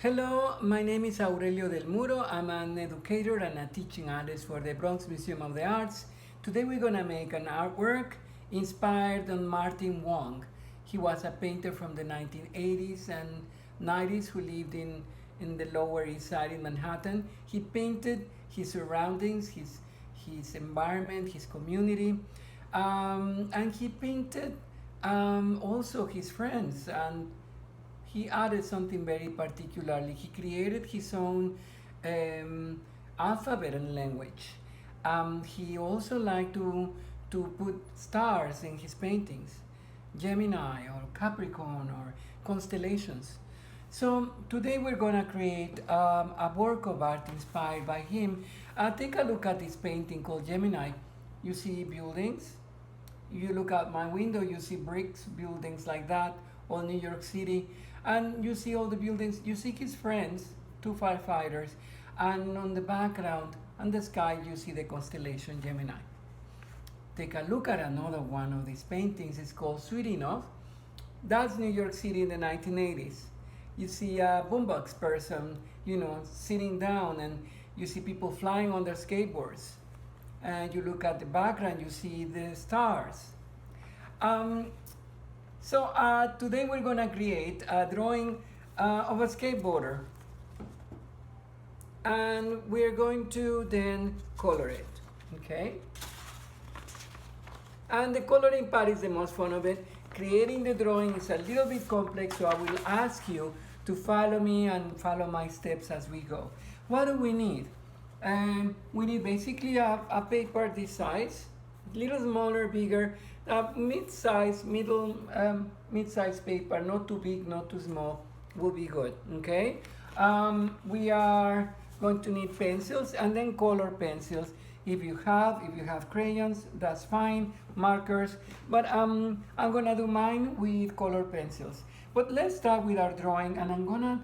Hello, my name is Aurelio del Muro. I'm an educator and a teaching artist for the Bronx Museum of the Arts. Today we're going to make an artwork inspired on Martin Wong. He was a painter from the 1980s and 90s who lived in the Lower East Side in Manhattan. He painted his surroundings, his environment, his community, and he painted also his friends, and he added something very particularly. He created his own alphabet and language. He also liked to put stars in his paintings, Gemini or Capricorn or constellations. So today we're gonna create a work of art inspired by him. Take a look at this painting called Gemini. You see buildings. You look out my window, you see bricks, buildings like that, all New York City. And you see all the buildings, you see his friends, two firefighters, and on the background, on the sky, you see the constellation Gemini. Take a look at another one of these paintings. It's called Sweet Enough. That's New York City in the 1980s. You see a boombox person, sitting down, and you see people flying on their skateboards. And you look at the background, you see the stars. So today we're going to create a drawing of a skateboarder, and we're going to then color it, okay? And the coloring part is the most fun of it. Creating the drawing is a little bit complex, so I will ask you to follow me and follow my steps as we go. What do we need? We need basically a paper this size, little smaller, bigger, mid-size paper, not too big, not too small, will be good, okay? We are going to need pencils and then color pencils. If you have crayons, that's fine, markers, but I'm gonna do mine with color pencils. But let's start with our drawing, and I'm gonna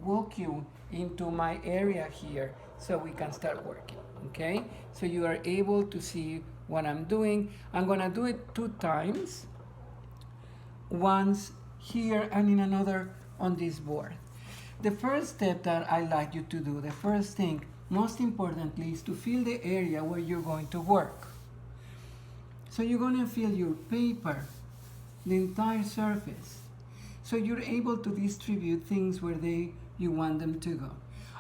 walk you into my area here so we can start working, okay? So you are able to see what I'm doing. I'm gonna do it 2 times, once here and in another on this board. The first step that I like you to do, the first thing, most importantly, is to fill the area where you're going to work. So you're gonna fill your paper, the entire surface, so you're able to distribute things where you want them to go.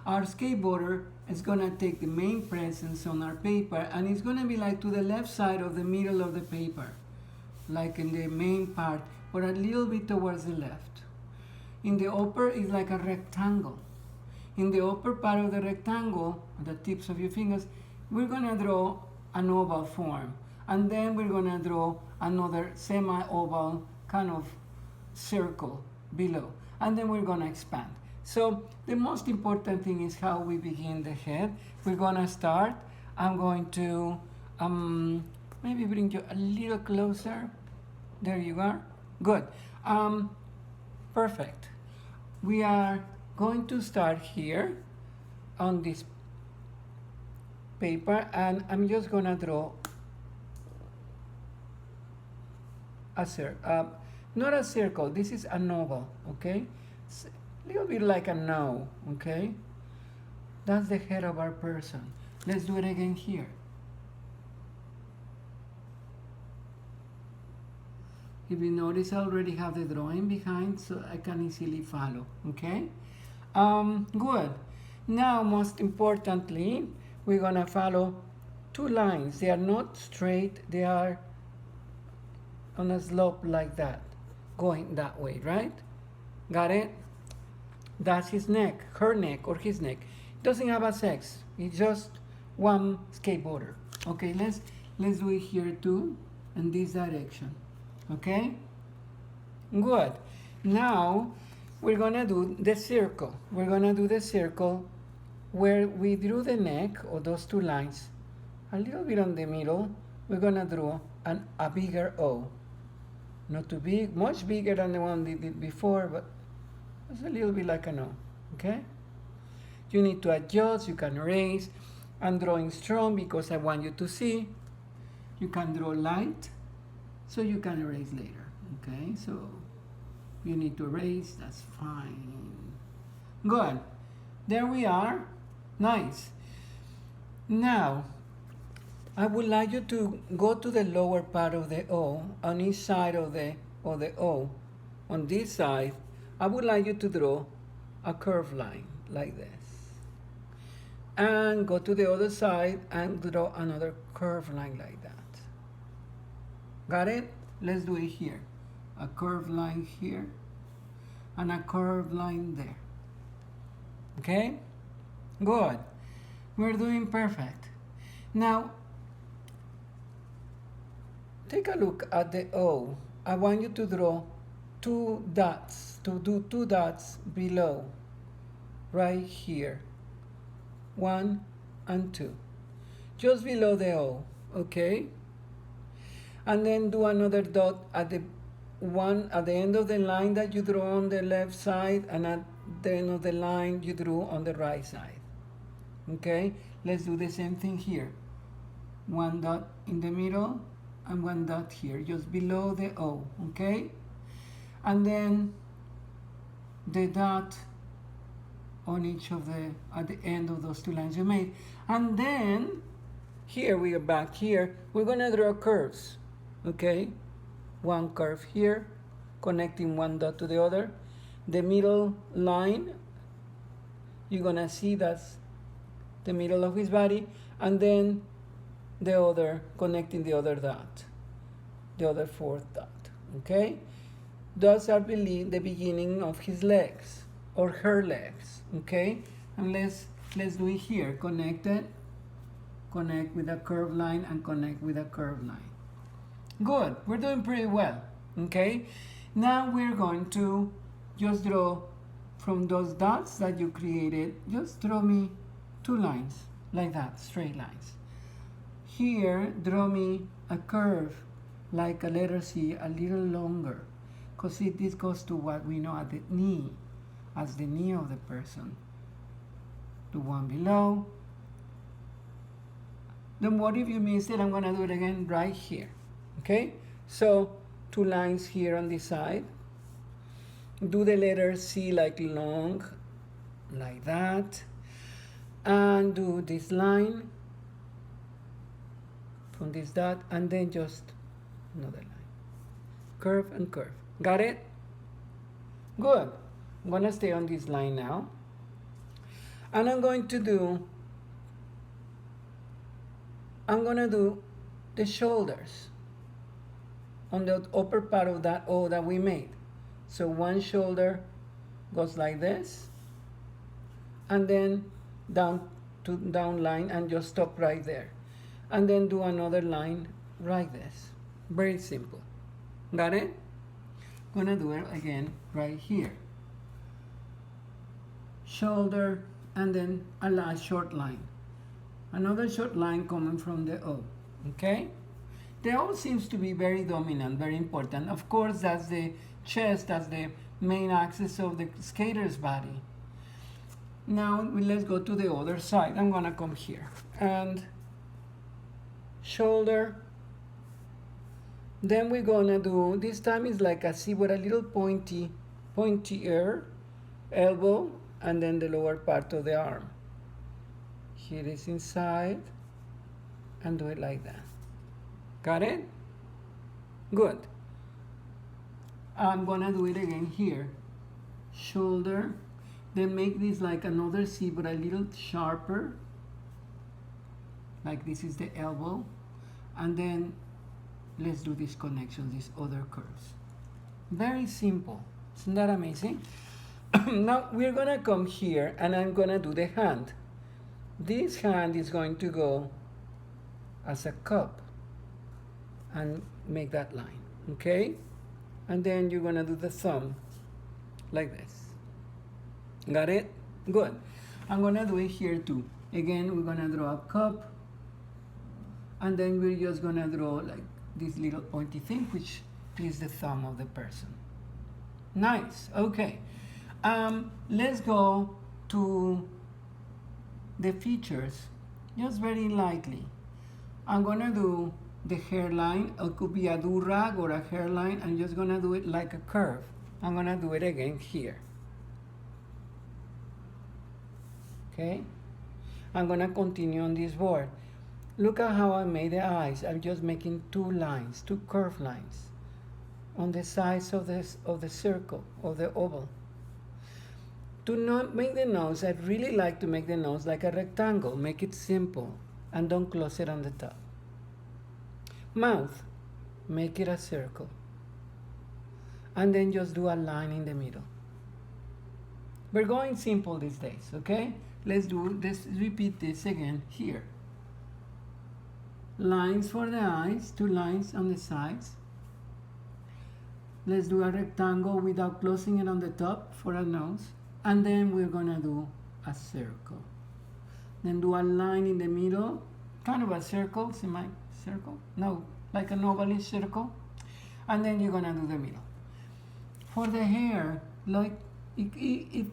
Our skateboarder is gonna take the main presence on our paper, and it's gonna be like to the left side of the middle of the paper, like in the main part, but a little bit towards the left. In the upper is like a rectangle. In the upper part of the rectangle, the tips of your fingers, we're gonna draw an oval form, and then we're gonna draw another semi-oval kind of circle below, and then we're gonna expand. So the most important thing is how we begin the head. We're gonna start. I'm going to maybe bring you a little closer. There you are. Good. Perfect. We are going to start here on this paper, and I'm just gonna draw a circle. Not a circle. This is an oval. Okay. A little bit like a no, okay? That's the head of our person. Let's do it again here. If you notice, I already have the drawing behind, so I can easily follow, okay? Good. Now, most importantly, we're gonna follow 2 lines. They are not straight, they are on a slope like that, going that way, right? Got it? That's his neck, her neck, or his neck. Doesn't have a sex. It's just one skateboarder. Okay, let's do it here too, in this direction. Okay? Good. Now we're gonna do the circle. We're gonna do the circle where we drew the neck, or those 2 lines, a little bit on the middle. We're gonna draw a bigger O. Not too big, much bigger than the one we did before, but it's a little bit like a no, okay? You need to adjust, you can erase. I'm drawing strong because I want you to see. You can draw light, so you can erase later, okay? So you need to erase, that's fine. Good. There we are. Nice. Now, I would like you to go to the lower part of the O, on each side of the O. On this side, I would like you to draw a curved line like this. And go to the other side and draw another curved line like that. Got it? Let's do it here. A curved line here and a curved line there. Okay? Good. We're doing perfect. Now, take a look at the O. I want you to draw two dots, to do two dots below, right here. 1 and 2. Just below the O, okay? And then do another dot at the end of the line that you draw on the left side, and at the end of the line you drew on the right side. Okay? Let's do the same thing here. 1 dot in the middle and 1 dot here, just below the O, okay? And then the dot on each of at the end of those two lines you made. And then here we are back here, we're gonna draw curves, okay? One curve here, connecting one dot to the other. The middle line, you're gonna see that's the middle of his body, and then the other, connecting the other dot, the other fourth dot, okay? Those are the beginning of his legs, or her legs, okay? And let's do it here. Connect with a curved line and connect with a curved line. Good, we're doing pretty well, okay? Now we're going to just draw from those dots that you created, just draw me 2 lines, like that, straight lines. Here, draw me a curve, like a letter C, a little longer, because this goes to what we know at the knee, as the knee of the person. Do one below. Then what if you missed it? I'm gonna do it again right here, okay? So 2 lines here on this side. Do the letter C like long, like that. And do this line from this dot, and then just another line. Curve and curve. Got it? Good. I'm gonna stay on this line now. And I'm gonna do the shoulders on the upper part of that O that we made. So one shoulder goes like this, and then down line, and just stop right there. And then do another line like this. Very simple. Got it? Gonna do it again right here. Shoulder, and then a last short line. Another short line coming from the O, okay? The O seems to be very dominant, very important. Of course, that's the chest, that's the main axis of the skater's body. Now, let's go to the other side. I'm gonna come here. And shoulder. Then we're gonna do, this time is like a C with a little pointier elbow, and then the lower part of the arm. Here is inside, and do it like that. Got it? Good. I'm gonna do it again here. Shoulder, then make this like another C, but a little sharper. Like this is the elbow. And then let's do this connection, these other curves. Very simple. Isn't that amazing? Now we're gonna come here, and I'm gonna do the hand. This hand is going to go as a cup and make that line, okay? And then you're gonna do the thumb like this. Got it? Good. I'm gonna do it here too. Again, we're gonna draw a cup, and then we're just gonna draw like this little pointy thing, which is the thumb of the person. Nice, okay. Let's go to the features, just very lightly. I'm gonna do the hairline. It could be a do-rag or a hairline. I'm just gonna do it like a curve. I'm gonna do it again here. Okay? I'm gonna continue on this board. Look at how I made the eyes. I'm just making two lines, two curved lines on the sides of the circle, of the oval. To not make the nose, I really like to make the nose like a rectangle. Make it simple and don't close it on the top. Mouth, make it a circle. And then just do a line in the middle. We're going simple these days, okay? Let's repeat this again here. Lines for the eyes, two lines on the sides. Let's do a rectangle without closing it on the top for a nose. And then we're gonna do a circle. Then do a line in the middle, kind of a circle, semi-circle? No, like an ovalish circle. And then you're gonna do the middle. For the hair, like it's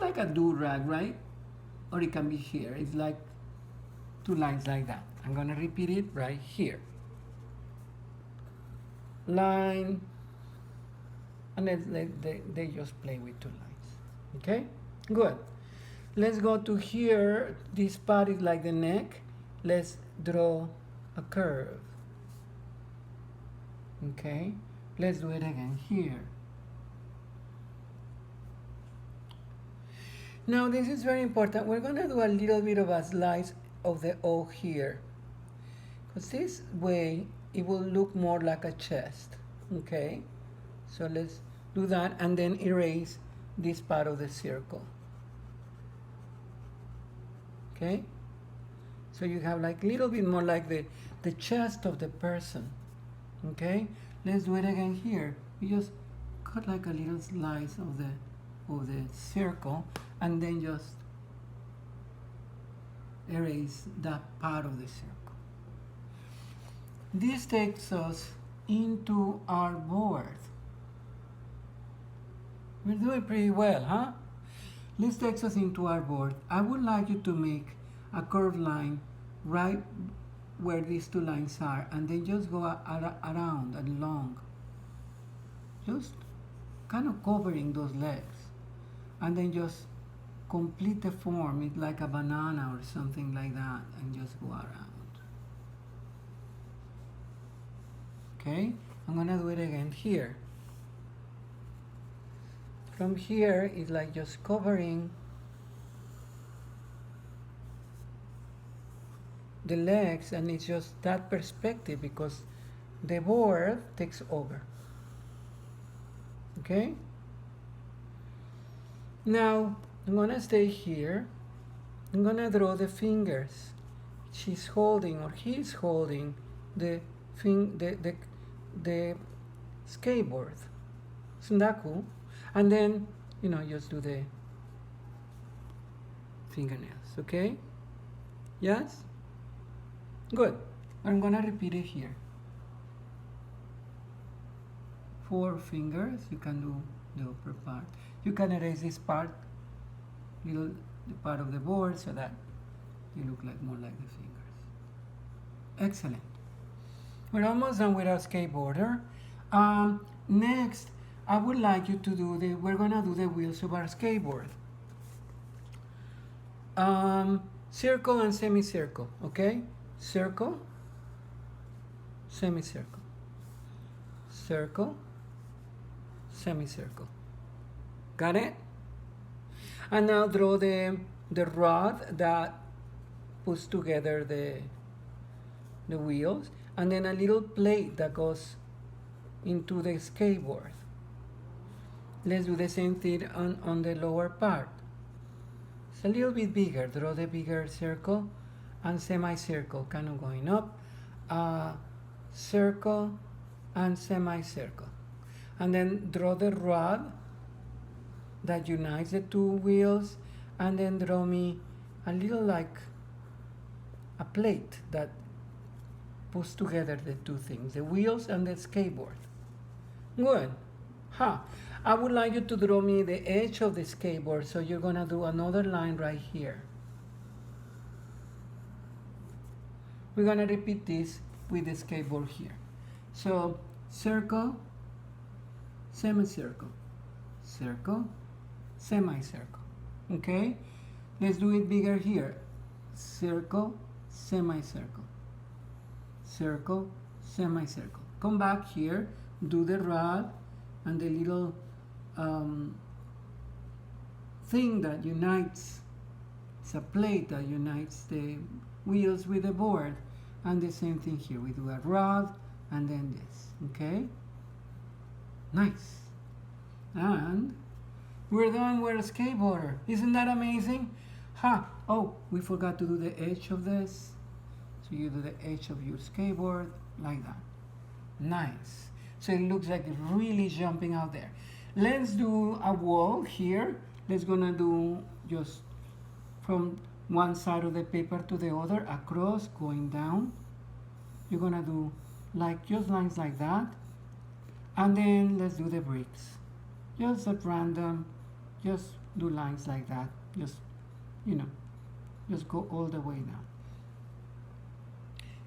like a do-rag, right? Or it can be here. It's like two lines like that. I'm gonna repeat it right here. Line, and then they just play with two lines. Okay, good. Let's go to here. This part is like the neck. Let's draw a curve. Okay, let's do it again here. Now this is very important. We're gonna do a little bit of a slice of the O here, because this way it will look more like a chest. Okay, so let's do that and then erase this part of the circle. Okay, so you have like a little bit more like the chest of the person. Okay, let's do it again here. You just cut like a little slice of the circle and then just erase that part of the circle. This takes us into our board. We're doing pretty well, huh? This takes us into our board. I would like you to make a curved line right where these two lines are, and then just go around and along, just kind of covering those legs, and then just complete the form. It's like a banana or something like that, and just go around. Okay, I'm gonna do it again here. From here, it's like just covering the legs, and it's just that perspective because the board takes over. Okay? Now, I'm gonna stay here. I'm gonna draw the fingers. She's holding, or he's holding, the skateboard. Isn't that cool? And then, just do the fingernails, okay? Yes? Good. I'm gonna repeat it here. 4 fingers. You can do the upper part. You can erase this part, the part of the board, so that you look like more like the fingers. Excellent. We're almost done with our skateboarder. Next, I would like you to do we're gonna do the wheels of our skateboard. Circle and semicircle, okay? Circle, semicircle, circle, semicircle. Got it? And now draw the rod that puts together the wheels, and then a little plate that goes into the skateboard. Let's do the same thing on the lower part. It's a little bit bigger. Draw the bigger circle and semicircle, kind of going up. Circle and semicircle. And then draw the rod that unites the two wheels, and then draw me a little like a plate that puts together the two things, the wheels and the skateboard. Good. I would like you to draw me the edge of the skateboard, so you're gonna do another line right here. We're gonna repeat this with the skateboard here. So circle, semicircle, circle, semicircle. Okay? Let's do it bigger here. Circle, semicircle, circle, semicircle. Come back here, do the rod and the little thing that unites, it's a plate that unites the wheels with the board. And the same thing here, we do a rod and then this, okay? Nice. And we're done with a skateboarder. Isn't that amazing? Oh, we forgot to do the edge of this. So you do the edge of your skateboard like that. Nice. So it looks like it's really jumping out there. Let's do a wall here. Let's gonna do just from one side of the paper to the other, across, going down. You're gonna do like just lines like that. And then let's do the bricks. Just at random, just do lines like that. Just, you know, just go all the way down.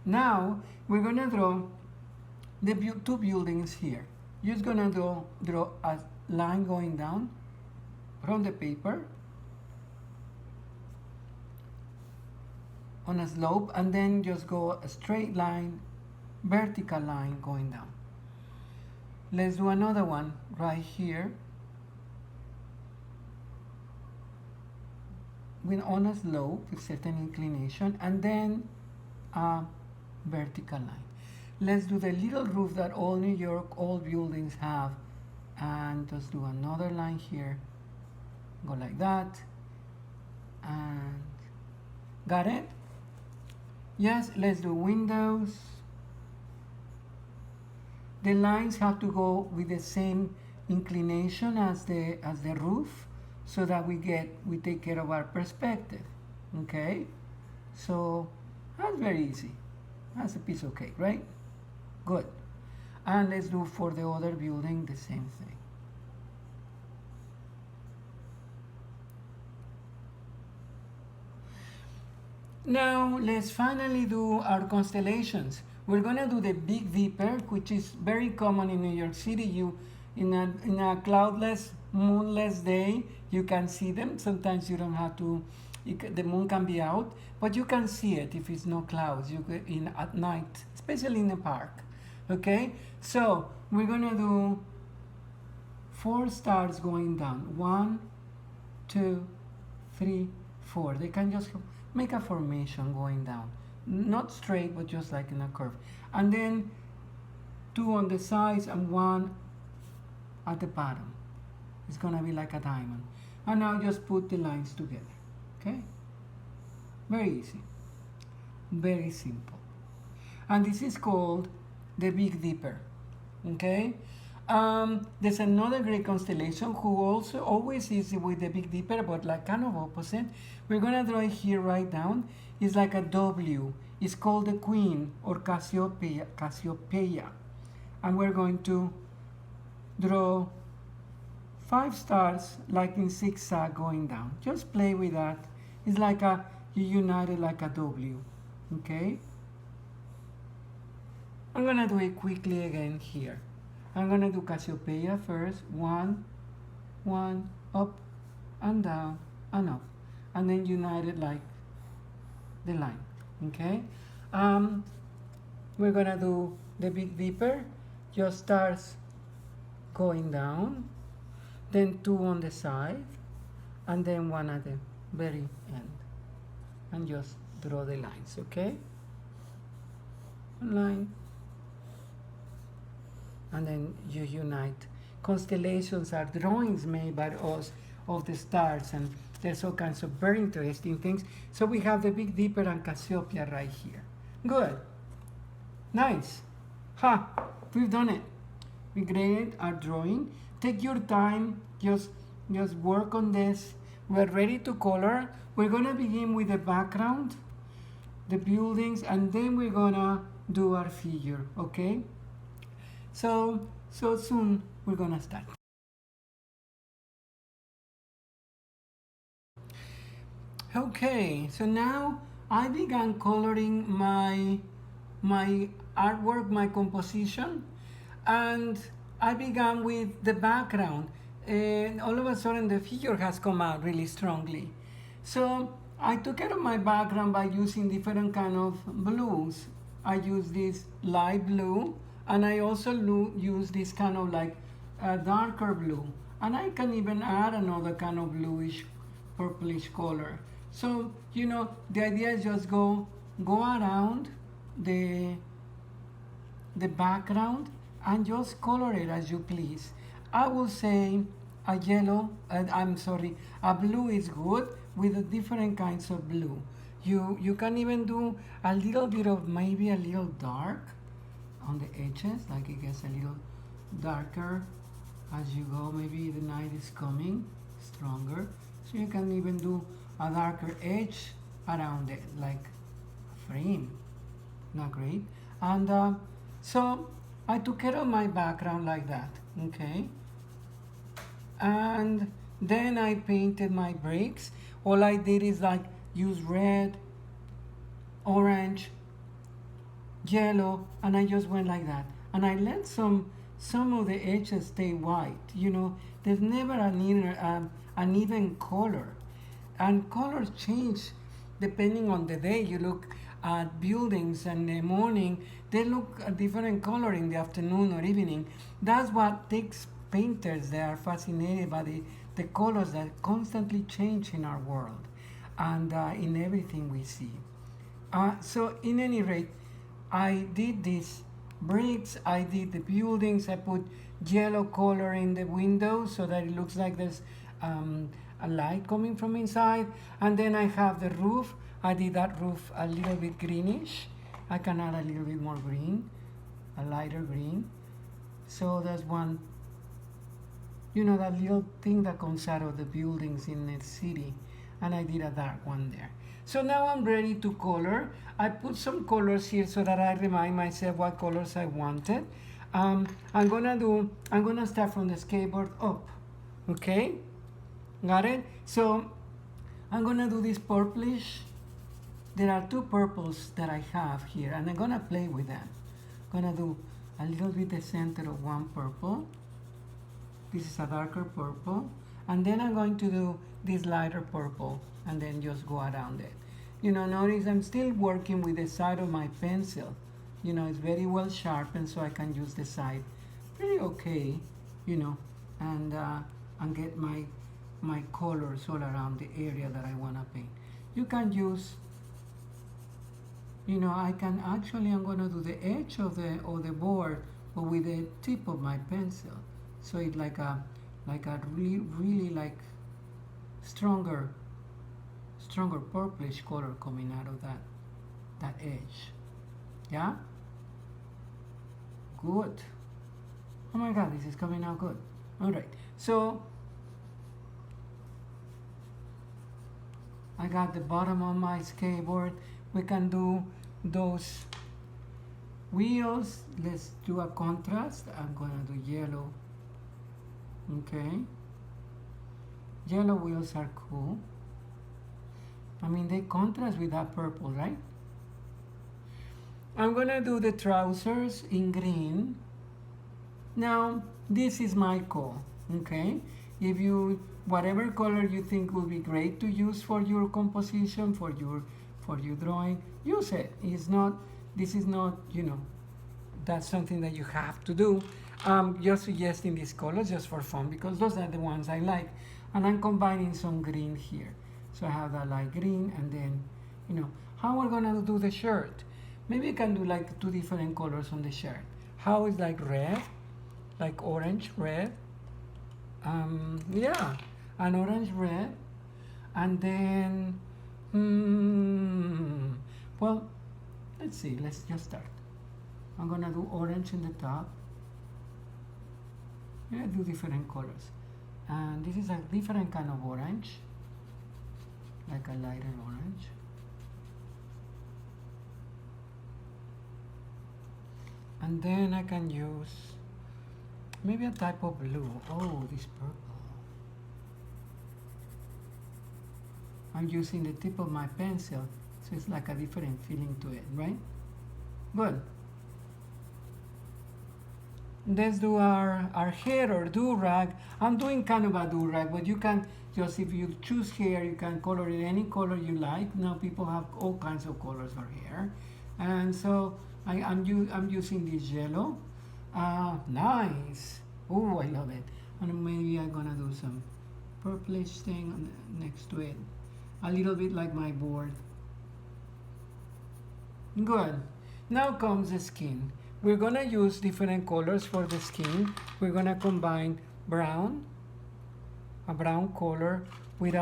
Now, we're gonna draw the two buildings here. You're just gonna draw a line going down from the paper on a slope, and then just go a straight line, vertical line going down. Let's do another one right here with on a slope with certain inclination, and then a vertical line. Let's do the little roof that all New York, all buildings have, and just do another line here, go like that, and got it? Yes, let's do windows. The lines have to go with the same inclination as the roof, so that we take care of our perspective. Okay? So that's very easy. That's a piece of cake, right? Good. And let's do for the other building the same thing. Now let's finally do our constellations. We're gonna do the Big Dipper, which is very common in New York City. You in a cloudless, moonless day, you can see them. Sometimes you don't have to. The moon can be out, but you can see it if it's no clouds. You can at night, especially in the park. Okay, so we're gonna do 4 stars going down. 1, 2, 3, 4. They can just make a formation going down, not straight, but just like in a curve. And then 2 on the sides and 1 at the bottom. It's gonna be like a diamond. And now just put the lines together. Okay? Very easy. Very simple. And this is called the Big Dipper. Okay? There's another great constellation who also always is with the Big Dipper, but like kind of opposite. We're gonna draw it here right down. It's like a W. It's called the Queen or Cassiopeia. And we're going to draw 5 stars like in zigzag going down. Just play with that. It's like you united like a W. Okay? I'm gonna do it quickly again here. I'm gonna do Cassiopeia first. 1, 1, up and down and up. And then united like the line. Okay? We're gonna do the Big Dipper. Just stars going down, then 2 on the side, and then 1 at the very end. And just draw the lines, okay? One line. And then you unite. Constellations are drawings made by us of the stars, and there's all kinds of very interesting things. So we have the Big Dipper and Cassiopeia right here. Good. Nice. We've done it. We graded our drawing. Take your time, just work on this. We're ready to color. We're gonna begin with the background, the buildings, and then we're gonna do our figure, okay? So soon we're gonna start. Okay, so now I began coloring my artwork, my composition, and I began with the background, and all of a sudden the figure has come out really strongly. So I took care of my background by using different kind of blues. I use this light blue, and I also use this kind of like darker blue. And I can even add another kind of bluish, purplish color. So, you know, the idea is just go around the background and just color it as you please. I will say a yellow, a blue is good with the different kinds of blue. You can even do a little bit of maybe a little dark on the edges, like it gets a little darker as you go. Maybe the night is coming stronger, so you can even do a darker edge around it, like a frame. Not great. And so I took care of my background like that, okay? And then I painted my bricks. All I did is like use red, orange, yellow, and I just went like that. And I let some of the edges stay white. You know, there's never an even color. And colors change depending on the day. You look at buildings in the morning, they look a different color in the afternoon or evening. That's what takes painters. They are fascinated by the colors that constantly change in our world and in everything we see. So in any rate, I did these bricks, I did the buildings, I put yellow color in the windows so that it looks like there's a light coming from inside. And then I have the roof. I did that roof a little bit greenish. I can add a little bit more green, a lighter green. So there's one, you know, that little thing that comes out of the buildings in the city. And I did a dark one there. So now I'm ready to color. I put some colors here so that I remind myself what colors I wanted. I'm gonna start from the skateboard up, okay? Got it? So I'm gonna do this purplish. There are two purples that I have here, and I'm gonna play with them. I'm gonna do a little bit the center of one purple. This is a darker purple. And then I'm going to do this lighter purple and then just go around it. You know, notice I'm still working with the side of my pencil. You know, it's very well sharpened, so I can use the side pretty okay, you know, and get my colors all around the area that I want to paint. You can use, you know, I'm going to do the edge of the board, but with the tip of my pencil. So it's like a really like stronger purplish color coming out of that edge. Yeah? Good. Oh my God, this is coming out good. All right. So I got the bottom of my skateboard. We can do those wheels. Let's do a contrast. I'm gonna do yellow. Okay. Yellow wheels are cool. I mean, they contrast with that purple, right? I'm gonna do the trousers in green. Now, this is my call, okay? If you, whatever color you think will be great to use for your composition, for your drawing, use it. This is not, you know, that's something that you have to do. Just suggesting these colors just for fun because those are the ones I like. And I'm combining some green here. So I have that light green and then, you know, how we're gonna do the shirt. Maybe I can do like two different colors on the shirt. How is like red, like orange, red. Yeah, an orange red. And then, well, let's see, let's just start. I'm gonna do orange in the top. Yeah, do different colors. And this is a different kind of orange, like a lighter orange. And then I can use maybe a type of blue. Oh, this purple. I'm using the tip of my pencil, so it's like a different feeling to it, right? Good. Let's do our hair or do-rag. I'm doing kind of a do-rag, but you can Just if you choose hair, you can color it any color you like. Now people have all kinds of colors for hair. And so I'm using this yellow. Nice. Oh, I love it. And maybe I'm gonna do some purplish thing next to it. A little bit like my board. Good. Now comes the skin. We're gonna use different colors for the skin. We're gonna combine a brown color with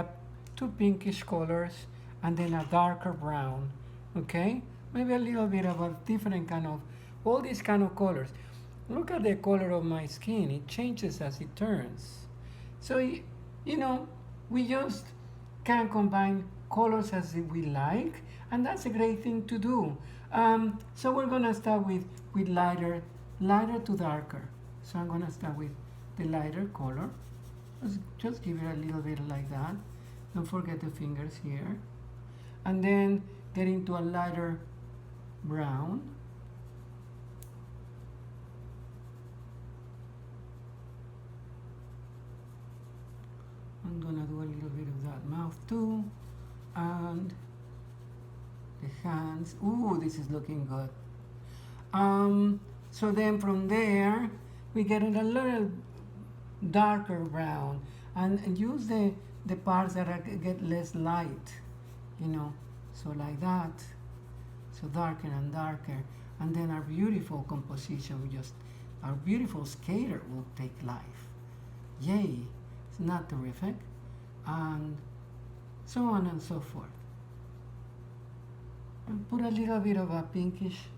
two pinkish colors, and then a darker brown. Okay? Maybe a little bit of a different kind of, all these kind of colors. Look at the color of my skin. It changes as it turns. So, you know, we just can combine colors as we like, and that's a great thing to do. So we're gonna start with lighter to darker. So I'm gonna start with the lighter color. Just give it a little bit like that. Don't forget the fingers here. And then get into a lighter brown. I'm gonna do a little bit of that mouth too. And the hands. Ooh, this is looking good. So then from there, we get a little darker brown, and use the parts that get less light, you know, so like that. So darker and darker, and then our beautiful composition, our beautiful skater will take life. Yay, it's not terrific? And so on and so forth. And put a little bit of a pinkish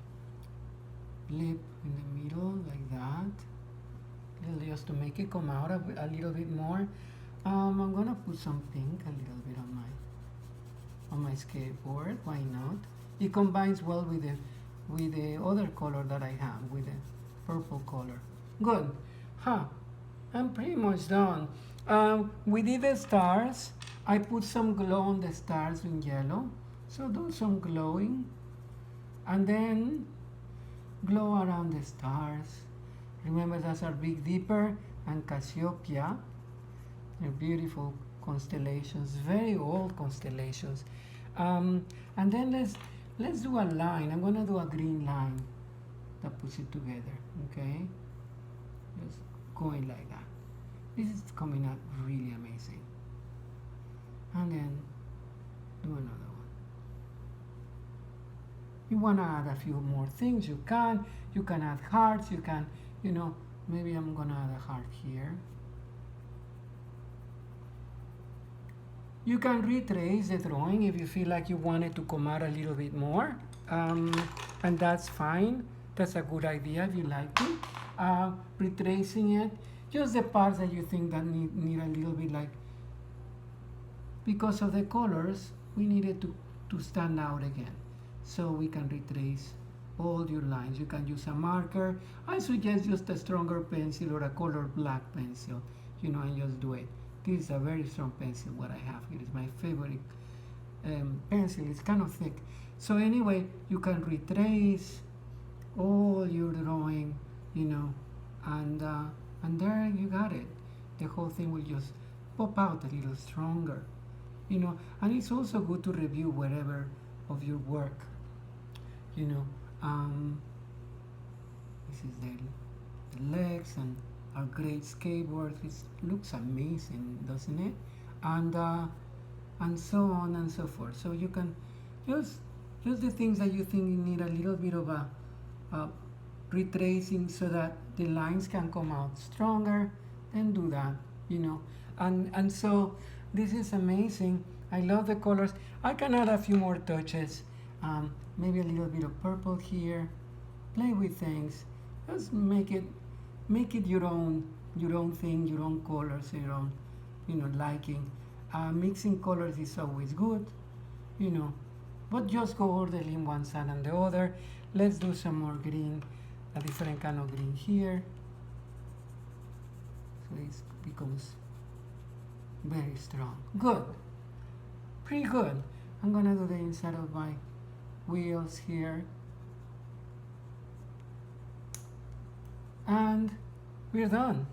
lip in the middle, like that. Just to make it come out a little bit more. I'm gonna put some pink a little bit on my skateboard. Why not? It combines well with the other color that I have, with the purple color. Good. I'm pretty much done. We did the stars. I put some glow on the stars in yellow. So do some glowing, and then glow around the stars. Remember, that's our Big Dipper and Cassiopeia. They're beautiful constellations, very old constellations. And then let's do a line. I'm gonna do a green line that puts it together. Okay, just going like that. This is coming out really amazing. And then do another one. You wanna add a few more things? You can add hearts. You can. You know, maybe I'm gonna add a heart here. You can retrace the drawing if you feel like you want it to come out a little bit more, and that's fine. That's a good idea if you like it. Retracing it, just the parts that you think that need a little bit, like, because of the colors, we needed to stand out again. So we can retrace all your lines. You can use a marker. I suggest just a stronger pencil or a color black pencil, you know, and just do it. This is a very strong pencil, what I have. It is my favorite pencil. It's kind of thick. So anyway, you can retrace all your drawing, you know, and there you got it. The whole thing will just pop out a little stronger, you know. And it's also good to review wherever of your work, you know. This is the legs and our great skateboard. It looks amazing, doesn't it? And so on and so forth. So you can just the things that you think you need a little bit of a retracing so that the lines can come out stronger, then do that, you know. And so this is amazing. I love the colors. I can add a few more touches. Maybe a little bit of purple here. Play with things. Just make it your own thing, your own colors, your own, you know, liking. Mixing colors is always good, you know, but just go orderly in one side and the other. Let's do some more green, a different kind of green here. So it becomes very strong. Good, pretty good. I'm gonna do the inside of my wheels here. And we're done.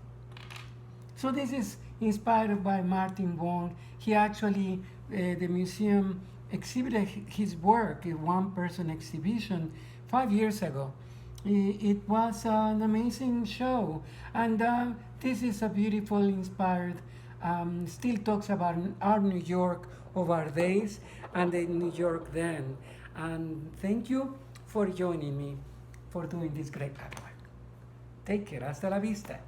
So this is inspired by Martin Wong. He actually, the museum exhibited his work, a one-person exhibition, 5 years ago. It was an amazing show, and this is a beautiful, inspired, still talks about our New York of our days and the New York then. And thank you for joining me for doing this great artwork. Take care. Hasta la vista.